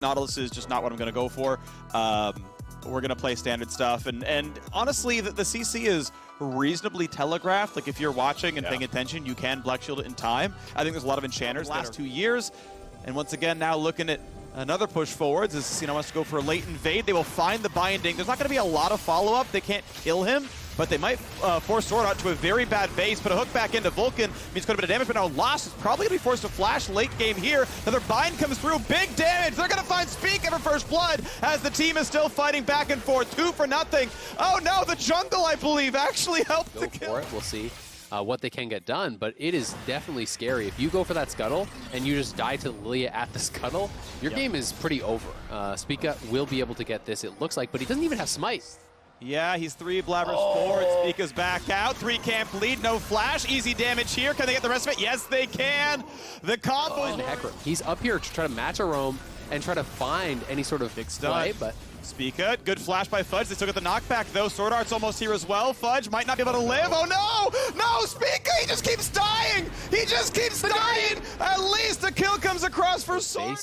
Nautilus is just not what I'm going to go for. We're going to play standard stuff. And honestly, the CC is reasonably telegraphed. Like, if you're watching and paying attention, you can Black Shield it in time. I think there's a lot of enchanters the last 2 years. And once again, now looking at another push forwards as Casino wants to go for a late invade. They will find the binding. There's not going to be a lot of follow-up. They can't kill him, but they might force Sword out to a very bad base. Put a hook back into Vulcan. Means quite a bit of damage, but now Lost is probably going to be forced to flash late game here. Another bind comes through. Big damage. They're going to find Speak for first blood as the team is still fighting back and forth. 2 for nothing. Oh no, the jungle, I believe, actually helped Go the kill. for it. We'll see what they can get done, but it is definitely scary. If you go for that scuttle and you just die to Lilia at the scuttle, your game is pretty over. Spica will be able to get this, it looks like, but he doesn't even have smite. Yeah, he's 3, Blabber's 4, and Spica's back out. 3 camp lead, no flash, easy damage here. Can they get the rest of it? Yes, they can. The combo. And Hecarim, he's up here to try to match a roam and try to find any sort of big play, but Spica, good flash by Fudge. They still get the knockback though. Sword Art's almost here as well. Fudge might not be able to live. Oh no! No, Spica, he just keeps dying! He just keeps dying! At least a kill comes across for Sword.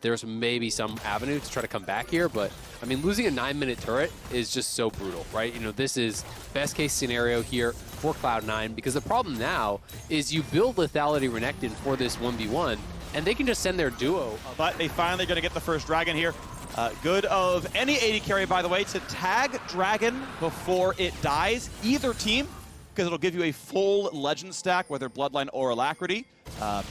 There's maybe some avenue to try to come back here, but I mean, losing a 9-minute turret is just so brutal, right? You know, this is best case scenario here for Cloud9, because the problem now is you build lethality Renekton for this 1v1, and they can just send their duo. But they finally going to get the first dragon here. Good of any AD carry, by the way, to tag dragon before it dies, either team, because it'll give you a full legend stack, whether Bloodline or Alacrity.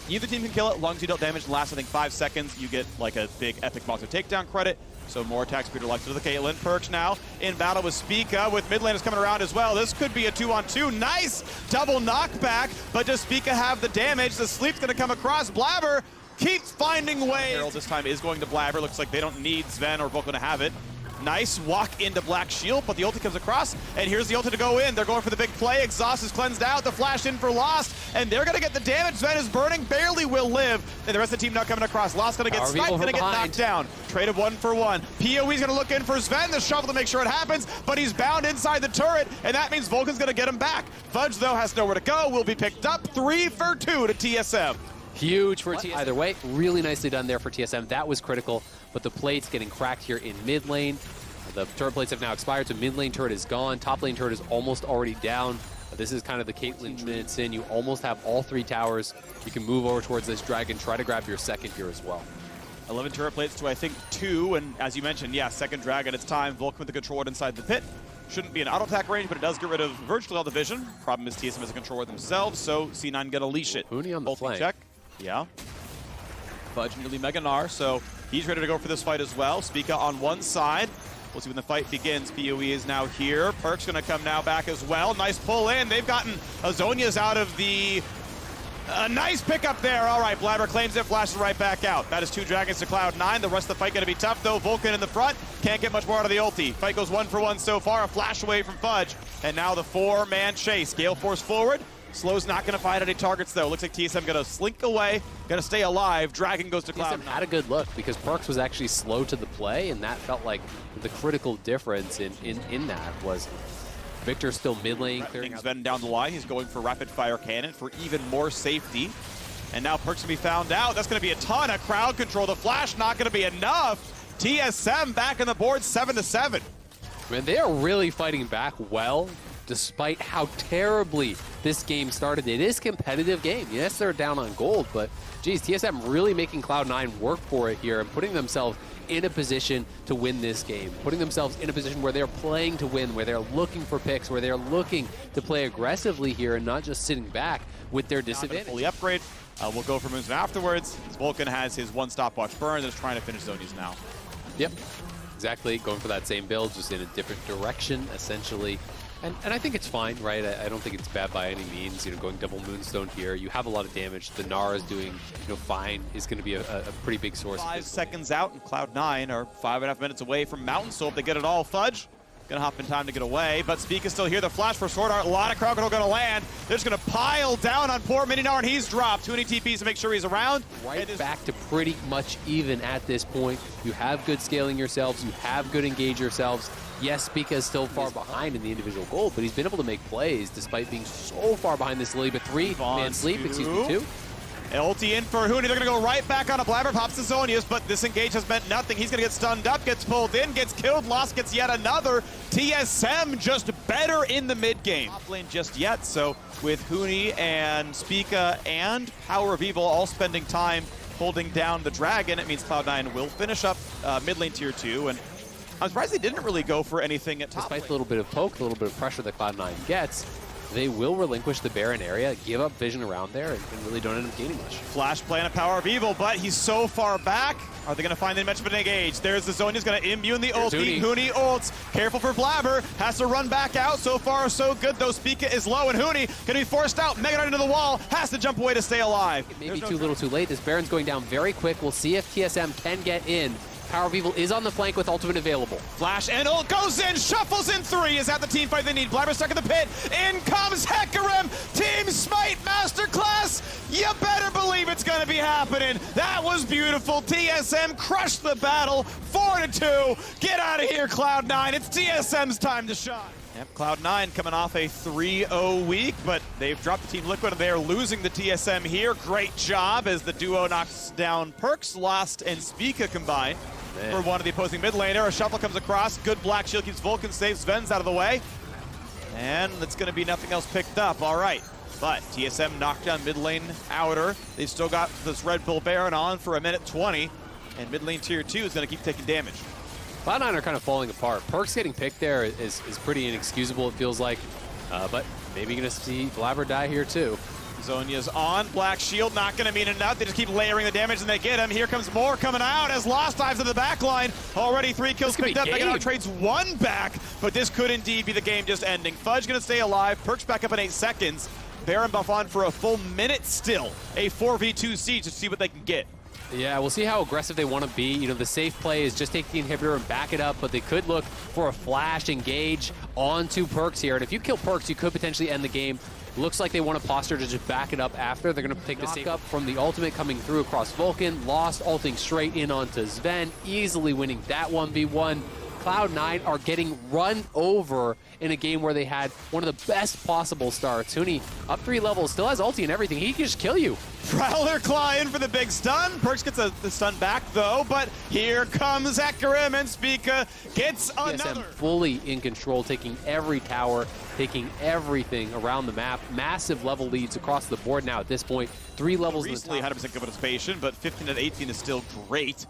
Either team can kill it, as long as you don't damage the last, I think, 5 seconds, you get like a big epic monster takedown credit. So more attack speed elected to the Caitlyn. Perks now in battle with Spica, with mid laners coming around as well. This could be a 2-on-2. Nice double knockback, but does Spica have the damage? The sleep's going to come across. Blabber keeps finding ways. Herald this time is going to Blabber. Looks like they don't need Sven or Vulcan to have it. Nice walk into Black Shield, but the ulti comes across, and here's the ulti to go in. They're going for the big play. Exhaust is cleansed out. The flash in for Lost, and they're going to get the damage. Sven is burning, barely will live, and the rest of the team not coming across. Lost going to get sniped, going to get knocked down. Traded 1 for 1. PoE's going to look in for Sven, the shovel to make sure it happens, but he's bound inside the turret, and that means Vulcan's going to get him back. Fudge, though, has nowhere to go. Will be picked up. 3 for 2 to TSM. Huge for TSM. Either way, really nicely done there for TSM. That was critical, but the plate's getting cracked here in mid lane. The turret plates have now expired, so mid lane turret is gone. Top lane turret is almost already down. This is kind of the Caitlyn minutes in. You almost have all 3 towers. You can move over towards this dragon, try to grab your second here as well. 11 turret plates to, I think, 2, and as you mentioned, yeah, second dragon, it's time. Vulcan with the control ward inside the pit. Shouldn't be an auto attack range, but it does get rid of virtually all the vision. Problem is TSM has a control ward themselves, so C9 gonna leash it. Huni on the flank. Check. Yeah. Fudge nearly Mega Gnar, so he's ready to go for this fight as well. Spica on one side. We'll see when the fight begins. PoE is now here. Perk's going to come now back as well. Nice pull in. They've gotten Azonia's out of the... nice pickup there. All right, Blabber claims it, flashes right back out. That is 2 dragons to Cloud9. The rest of the fight going to be tough, though. Vulcan in the front. Can't get much more out of the ulti. Fight goes 1 for 1 so far. A flash away from Fudge. And now the 4-man chase. Gale Force forward. Slow's not going to find any targets, though. Looks like TSM going to slink away, going to stay alive. Dragon goes to Cloud9. TSM had a good look because Perks was actually slow to the play, and that felt like the critical difference in that was Victor still mid lane. Clearing Sven down the line. He's going for rapid fire cannon for even more safety. And now Perks going to be found out. That's going to be a ton of crowd control. The flash not going to be enough. TSM back on the board, 7-7. Man, they are really fighting back well, despite how terribly this game started. It is a competitive game. Yes, they're down on gold, but geez, TSM really making Cloud9 work for it here and putting themselves in a position to win this game, putting themselves in a position where they're playing to win, where they're looking for picks, where they're looking to play aggressively here and not just sitting back with their disadvantage. Fully upgrade. We'll go for moves afterwards. Vulcan has his 1 stopwatch burn and is trying to finish Zonies now. Yep, exactly. Going for that same build, just in a different direction, essentially. And I think it's fine, right? I don't think it's bad by any means, you know, going double Moonstone here. You have a lot of damage. The Gnar is doing, you know, fine. Is going to be a pretty big source. 5 seconds out, and Cloud9 are 5.5 minutes away from Mountain Soul. If they get it all, Fudge gonna hop in time to get away, but Speak is still here. The flash for Sword Art, a lot of crowd control gonna land. They're just gonna pile down on poor Mininar, and he's dropped. Too many TPs to make sure he's around. Right back to pretty much even at this point. You have good scaling yourselves. You have good engage yourselves. Yes, Spica is still far behind in the individual goal, but he's been able to make plays despite being so far behind this Lily. But 3-man sleep, excuse me, 2. Ulti in for Huni. They're going to go right back on a Blabber. Pops the Zonius, but this engage has meant nothing. He's going to get stunned up, gets pulled in, gets killed. Lost gets yet another. TSM just better in the mid game. Top lane just yet, so with Huni and Spica and Power of Evil all spending time holding down the Dragon, it means Cloud9 will finish up mid lane tier 2. And I'm surprised they didn't really go for anything at top Despite lane. the little bit of poke, the little bit of pressure that Cloud9 gets, they will relinquish the Baron area, give up vision around there, and really don't end up gaining much. Flash plan of Power of Evil, but he's so far back. Are they going to find the much of an engage? There's the Zonia's going to immune the ulti. Huni ults. Careful for Blabber. Has to run back out. So far, so good, though. Spica is low, and Huni going to be forced out. Mega Knight into the wall. Has to jump away to stay alive. Maybe too little too late. This Baron's going down very quick. We'll see if TSM can get in. Power of Evil is on the flank with ultimate available. Flash and ult goes in, shuffles in 3. Is that the team fight they need? Blabber stuck in the pit. In comes Hecarim. Team Smite Masterclass. You better believe it's going to be happening. That was beautiful. TSM crushed the battle. 4-2. Get out of here, Cloud9. It's TSM's time to shine. Yep, Cloud9 coming off a 3-0 week, but they've dropped the Team Liquid and they're losing the TSM here. Great job as the duo knocks down Perks, Lost, and Spica combined for one of the opposing mid laner. A shuffle comes across. Good black shield keeps Vulcan safe. Sven's out of the way. And it's going to be nothing else picked up. All right. But TSM knocked down mid lane outer. They've still got this Red Bull Baron on for 1:20. And mid lane tier 2 is going to keep taking damage. Cloud9 are kind of falling apart. Perks getting picked there is pretty inexcusable, it feels like. But maybe you're going to see Blabber die here too. Zonia's on. Black Shield not going to mean enough. They just keep layering the damage and they get him. Here comes more coming out as Lost dives to the back line. Already 3 kills picked up. Mega Knight trades 1 back, but this could indeed be the game just ending. Fudge going to stay alive. Perks back up in 8 seconds. Baron buff on for a full minute still. A 4v2 siege to see what they can get. Yeah, we'll see how aggressive they want to be. You know, the safe play is just take the inhibitor and back it up, but they could look for a flash engage onto Perks here. And if you kill Perks, you could potentially end the game. Looks like they want to posture to just back it up after. They're going to take the safe up from the ultimate coming through across Vulcan. Lost ulting straight in onto Sven, easily winning that 1v1. Cloud9 are getting run over in a game where they had one of the best possible starts. Huni up 3 levels, still has ulti and everything. He can just kill you. Prowler Claw in for the big stun. Perks gets the stun back though, but here comes Hecarim and Spica gets another. TSM fully in control, taking every tower, taking everything around the map. Massive level leads across the board now at this point. 3 levels Recently in the top. 100% good participation, but 15-18 is still great.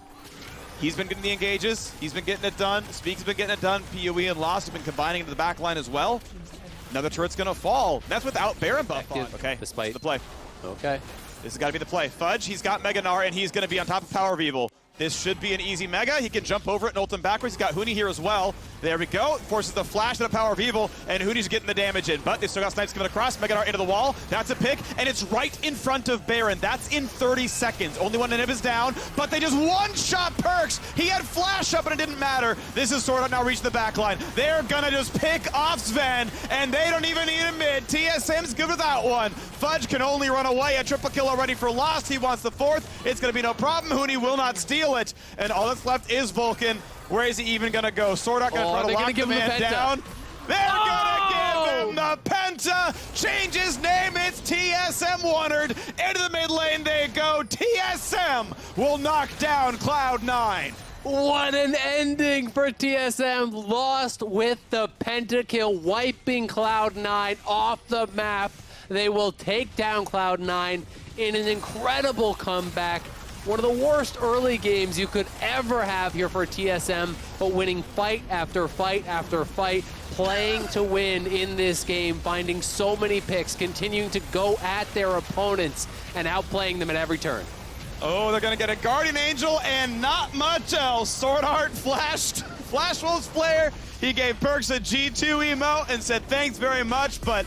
He's been getting the engages. He's been getting it done. Speak's been getting it done. PoE and Lost have been combining into the back line as well. Another turret's going to fall. That's without Baron buff on. Okay, despite the play. Okay. This has got to be the play. Fudge, he's got Mega Gnar, and he's going to be on top of Power of Evil. This should be an easy Mega. He can jump over it and ult him backwards. He's got Huni here as well. There we go. Forces the flash to the Power of Evil, and Huni's getting the damage in. But they still got snipes coming across. Mega Gnar into the wall. That's a pick, and it's right in front of Baron. That's in 30 seconds. Only one inhib is down, but they just one-shot Perks. He had flash up, and it didn't matter. This is Sword Art now reaching the back line. They're going to just pick off Sven, and they don't even need a mid. TSM's good with that one. Fudge can only run away. A triple kill already for Lost. He wants the 4th. It's going to be no problem. Huni will not steal it. And all that's left is Vulcan. Where is he even going to go? Sword Art going to try to lock the man down. They're going to give him the Penta. Change his name. It's TSM Wondered. Into the mid lane they go. TSM will knock down Cloud9. What an ending for TSM. Lost with the pentakill, wiping Cloud9 off the map. They will take down Cloud9 in an incredible comeback. One of the worst early games you could ever have here for TSM, but winning fight after fight after fight, playing to win in this game, finding so many picks, continuing to go at their opponents and outplaying them at every turn. Oh, they're going to get a Guardian Angel and not much else. Sword Art flashed Flash Wolf's flare. He gave Perks a G2 emote and said thanks very much, but